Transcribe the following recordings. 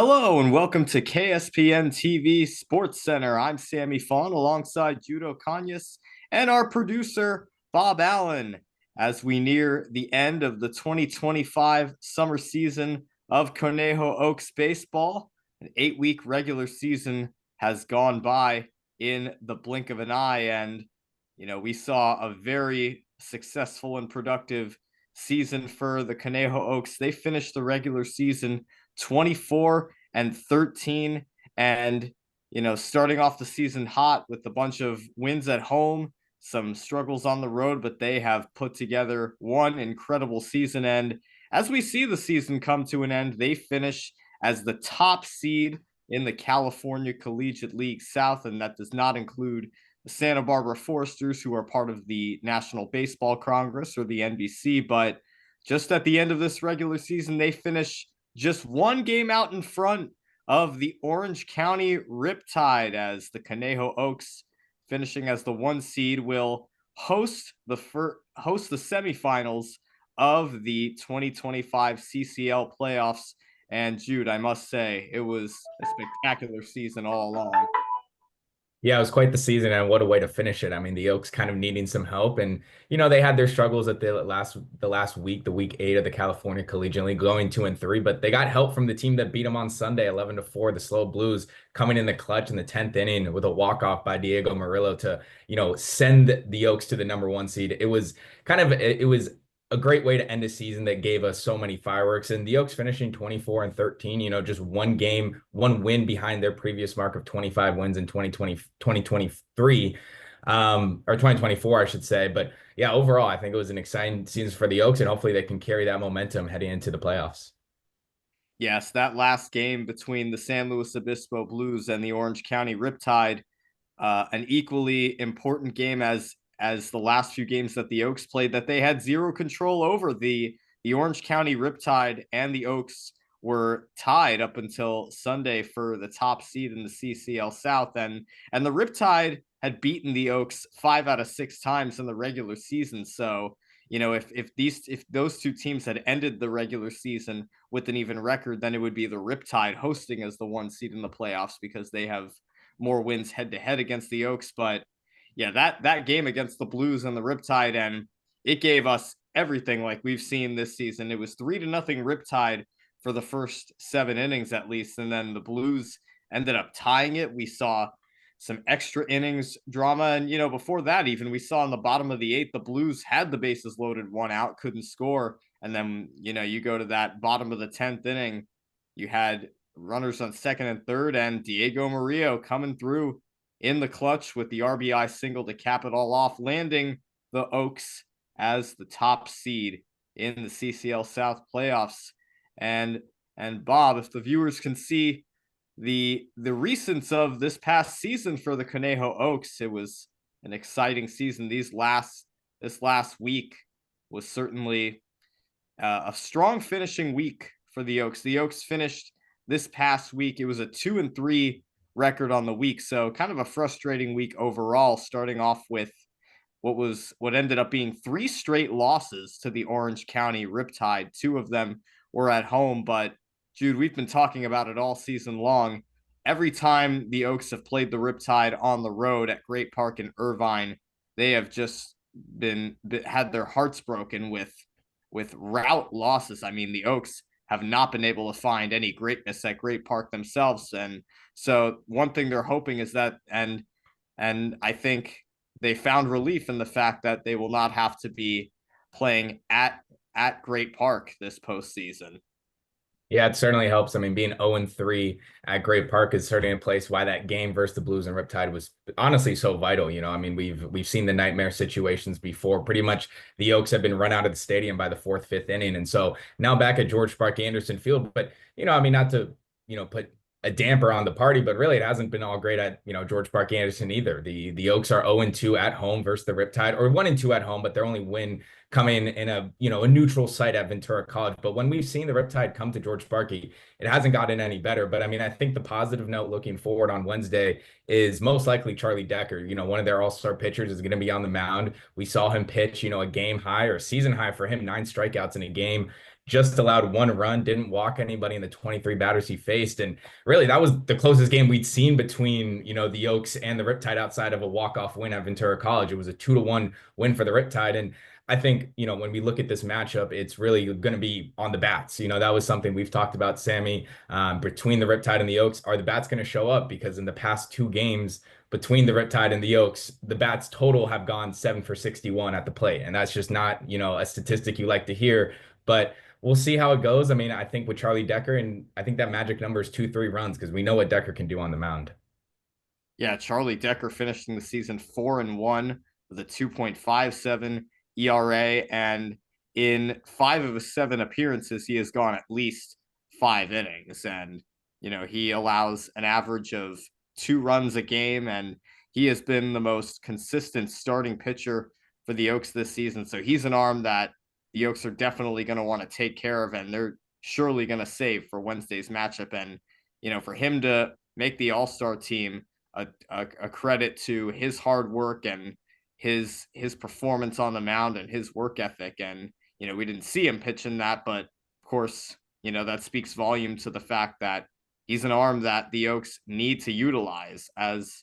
Hello and welcome to KSPN TV Sports Center. I'm Sammy Fawn alongside Judo Kanyas and our producer Bob Allen as we near the end of the 2025 summer season of Conejo Oaks baseball. An 8-week regular season has gone by in the blink of an eye, and we saw a very successful and productive season for the Conejo Oaks. They finished the regular season 24-13, and starting off the season hot with a bunch of wins at home, some struggles on the road, but they have put together one incredible season. And as we see the season come to an end, they finish as the top seed in the California Collegiate League South, and that does not include the Santa Barbara Foresters, who are part of the National Baseball Congress, or the NBC. But just at the end of this regular season, they finish just one game out in front of the Orange County Riptide, as the Conejo Oaks, finishing as the 1 seed, will host the semifinals of the 2025 CCL playoffs. And Jude, I must say, it was a spectacular season all along. Yeah, it was quite the season, and what a way to finish it. I mean, the Oaks kind of needing some help, and they had their struggles at the last week, the week 8 of the California Collegiate League, going 2-3, but they got help from the team that beat them on Sunday, 11-4, the Slow Blues, coming in the clutch in the 10th inning with a walk-off by Diego Murillo to, send the Oaks to the number 1 seed. It was a great way to end a season that gave us so many fireworks. And the Oaks finishing 24-13, just one game, one win behind their previous mark of 25 wins in 2023, or 2024, I should say. But yeah, overall, I think it was an exciting season for the Oaks, and hopefully they can carry that momentum heading into the playoffs. Yes, that last game between the San Luis Obispo Blues and the Orange County Riptide, an equally important game as the last few games that the Oaks played, that they had zero control over. The Orange County Riptide and the Oaks were tied up until Sunday for the top seed in the CCL South, and the Riptide had beaten the Oaks 5 out of 6 times in the regular season. So if those two teams had ended the regular season with an even record, then it would be the Riptide hosting as the 1 seed in the playoffs, because they have more wins head to head against the Oaks. But yeah, that game against the Blues and the Riptide, and it gave us everything like we've seen this season. It was 3-0 Riptide for the first 7 innings at least, and then the Blues ended up tying it. We saw some extra innings drama, and before that, even we saw in the bottom of the 8th, the Blues had the bases loaded, 1 out, couldn't score, and then you go to that bottom of the 10th inning, you had runners on second and third, and Diego Murillo coming through in the clutch with the RBI single to cap it all off, landing the Oaks as the top seed in the CCL South playoffs. And Bob, if the viewers can see the recents of this past season for the Conejo Oaks, it was an exciting season. This last week was certainly a strong finishing week for the Oaks. The Oaks finished this past week, it was a 2-3 record on the week. So kind of a frustrating week overall, starting off with what ended up being 3 straight losses to the Orange County Riptide. 2 of them were at home, but Jude, we've been talking about it all season long. Every time the Oaks have played the Riptide on the road at Great Park in Irvine, they have just had their hearts broken with route losses. I mean, the Oaks have not been able to find any greatness at Great Park themselves. And so one thing they're hoping is that, and I think they found relief in the fact that they will not have to be playing at Great Park this postseason. Yeah, it certainly helps. I mean, being 0-3 at Great Park is certainly a place why that game versus the Blues and Riptide was honestly so vital. I mean, we've seen the nightmare situations before. Pretty much the Oaks have been run out of the stadium by the 4th, 5th inning. And so now back at George Sparky Anderson Field. But, I mean, not to, put a damper on the party, but really it hasn't been all great at, George Sparky Anderson either. The Oaks are 0-2 at home versus the Riptide, or 1-2 at home, but their only win coming in a, a neutral site at Ventura College. But when we've seen the Riptide come to George Sparky, it hasn't gotten any better. But I mean, I think the positive note looking forward on Wednesday is most likely Charlie Decker. One of their all-star pitchers is going to be on the mound. We saw him pitch, a game high or a season high for him, 9 strikeouts in a game, just allowed 1 run, didn't walk anybody in the 23 batters he faced. And really, that was the closest game we'd seen between, the Oaks and the Riptide outside of a walk-off win at Ventura College. It was a 2-1 win for the Riptide. And I think, when we look at this matchup, it's really going to be on the bats. That was something we've talked about, Sammy, between the Riptide and the Oaks. Are the bats going to show up? Because in the past 2 games between the Riptide and the Oaks, the bats total have gone 7 for 61 at the plate. And that's just not, a statistic you like to hear. But we'll see how it goes. I mean, I think with Charlie Decker, and I think that magic number is 2-3 runs because we know what Decker can do on the mound. Yeah, Charlie Decker finishing the season 4-1 with a 2.57 ERA, and in 5 of his 7 appearances, he has gone at least 5 innings, and he allows an average of 2 runs a game, and he has been the most consistent starting pitcher for the Oaks this season. So he's an arm that the Oaks are definitely going to want to take care of, and they're surely going to save for Wednesday's matchup. And for him to make the All-Star team, a credit to his hard work and his performance on the mound and his work ethic. And we didn't see him pitching that, but of course, that speaks volume to the fact that he's an arm that the Oaks need to utilize as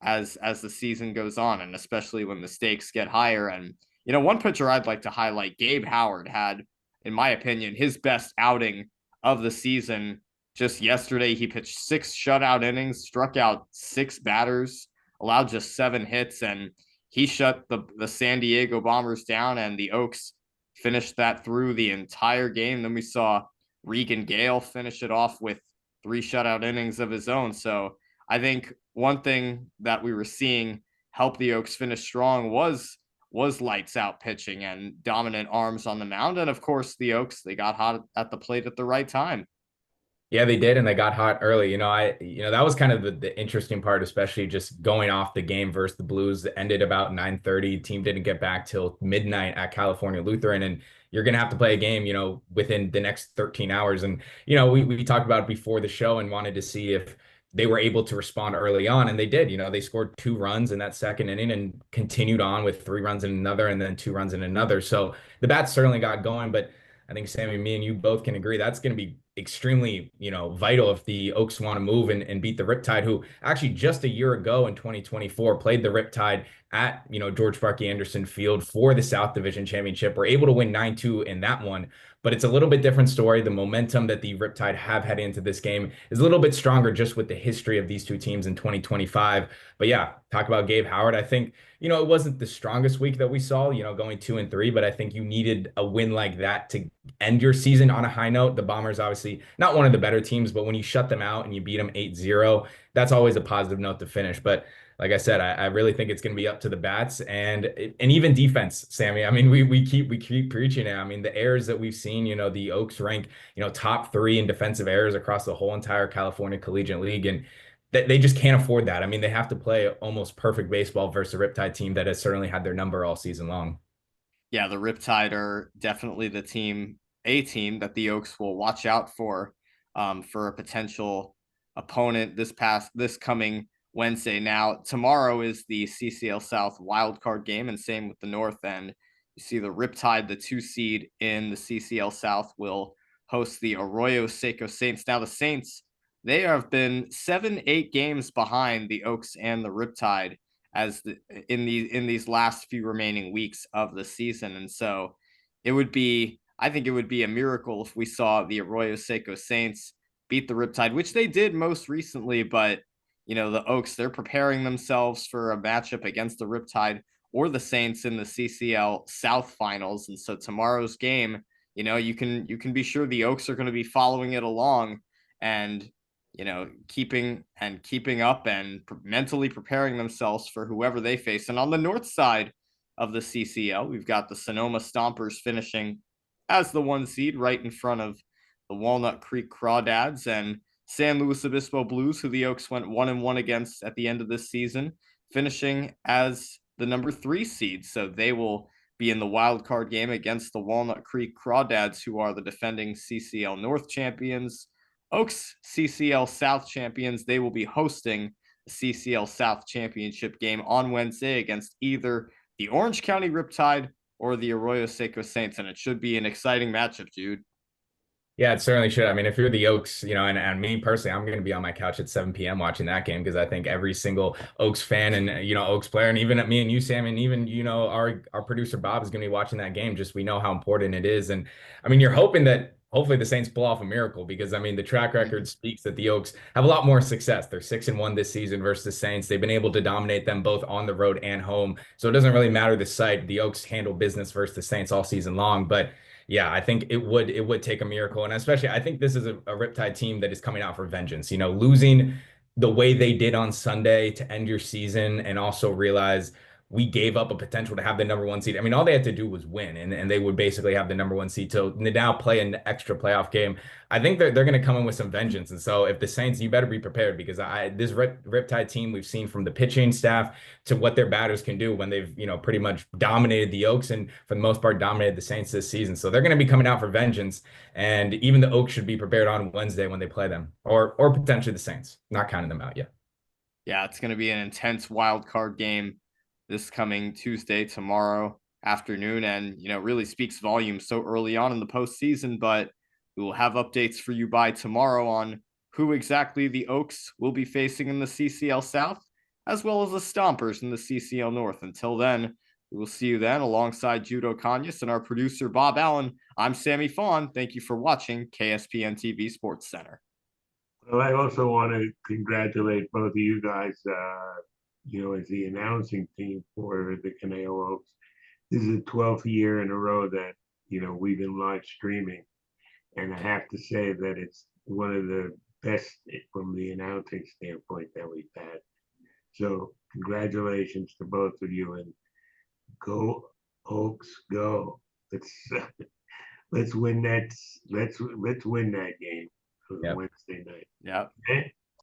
the season goes on, and especially when the stakes get higher. And one pitcher I'd like to highlight, Gabe Howard, had, in my opinion, his best outing of the season. Just yesterday, he pitched 6 shutout innings, struck out 6 batters, allowed just 7 hits, and he shut the San Diego Bombers down, and the Oaks finished that through the entire game. Then we saw Regan Gale finish it off with 3 shutout innings of his own. So I think one thing that we were seeing help the Oaks finish strong was lights out pitching and dominant arms on the mound. And of course, the Oaks, they got hot at the plate at the right time. Yeah, they did, and they got hot early. That was kind of the interesting part, especially just going off the game versus the Blues that ended about 9:30. Team didn't get back till midnight at California Lutheran, and you're gonna have to play a game, within the next 13 hours. And we talked about it before the show and wanted to see if they were able to respond early on, and they did. They scored 2 runs in that second inning and continued on with 3 runs in another, and then 2 runs in another. So the bats certainly got going, but I think Sammy, me and you both can agree that's going to be extremely, vital if the Oaks want to move and beat the Riptide, who actually just a year ago in 2024 played the Riptide at, George Sparky Anderson Field for the South Division Championship. We're able to win 9-2 in that one, but it's a little bit different story. The momentum that the Riptide have had into this game is a little bit stronger just with the history of these two teams in 2025. But yeah, talk about Gabe Howard. I think, it wasn't the strongest week that we saw, going 2-3, but I think you needed a win like that to end your season on a high note. The Bombers, obviously not one of the better teams, but when you shut them out and you beat them 8-0, that's always a positive note to finish. But like I said, I really think it's going to be up to the bats and even defense, Sammy. I mean, we keep preaching it. I mean, the errors that we've seen, the Oaks rank, top 3 in defensive errors across the whole entire California Collegiate League, and they just can't afford that. I mean, they have to play almost perfect baseball versus a Riptide team that has certainly had their number all season long. Yeah, the Riptide are definitely a team that the Oaks will watch out for a potential opponent this coming Wednesday. Now, tomorrow is the CCL South wildcard game, and same with the North End. You see the Riptide, the 2 seed in the CCL South, will host the Arroyo Seco Saints. Now, the Saints, they have been 7-8 games behind the Oaks and the Riptide in these last few remaining weeks of the season. And so I think it would be a miracle if we saw the Arroyo Seco Saints beat the Riptide, which they did most recently. But the Oaks, they're preparing themselves for a matchup against the Riptide or the Saints in the CCL South finals. And so tomorrow's game, you can be sure the Oaks are going to be following it along and keeping up and mentally preparing themselves for whoever they face. And on the north side of the CCL, we've got the Sonoma Stompers finishing as the 1 seed right in front of the Walnut Creek Crawdads and San Luis Obispo Blues, who the Oaks went 1-1 against at the end of this season, finishing as the number 3 seed. So they will be in the wild card game against the Walnut Creek Crawdads, who are the defending CCL North champions. Oaks, CCL South champions, they will be hosting the CCL South championship game on Wednesday against either the Orange County Riptide or the Arroyo Seco Saints, and it should be an exciting matchup, Jude. Yeah, it certainly should. I mean, if you're the Oaks, and me personally, I'm going to be on my couch at 7 p.m. watching that game because I think every single Oaks fan and, Oaks player, and even me and you, Sam, and even, our producer Bob is going to be watching that game. Just we know how important it is. And I mean, you're hoping that hopefully the Saints pull off a miracle because I mean, the track record speaks that the Oaks have a lot more success. They're 6-1 this season versus the Saints. They've been able to dominate them both on the road and home. So it doesn't really matter the site. The Oaks handle business versus the Saints all season long. But yeah, I think it would take a miracle. And especially I think this is a Riptide team that is coming out for vengeance. Losing the way they did on Sunday to end your season and also realize we gave up a potential to have the number one seed. I mean, all they had to do was win, and they would basically have the number one seed to now play an extra playoff game. I think they're going to come in with some vengeance. And so if the Saints, you better be prepared because this Riptide team we've seen from the pitching staff to what their batters can do when they've, pretty much dominated the Oaks and for the most part dominated the Saints this season. So they're going to be coming out for vengeance. And even the Oaks should be prepared on Wednesday when they play them or potentially the Saints, not counting them out yet. Yeah, it's going to be an intense wild card game this coming Tuesday, tomorrow afternoon, and really speaks volumes so early on in the postseason. But we will have updates for you by tomorrow on who exactly the Oaks will be facing in the CCL South, as well as the Stompers in the CCL North. Until then, we will see you then alongside Judo Kanyas and our producer Bob Allen. I'm Sammy Fawn. Thank you for watching KSPN TV Sports Center. Well, I also want to congratulate both of you guys, as the announcing team for the Canale Oaks. This is the 12th year in a row that, we've been live streaming. And I have to say that it's one of the best from the announcing standpoint that we've had. So congratulations to both of you, and go Oaks, go. Let's win that. Let's win that game for Yep. Wednesday night. Yeah. Okay?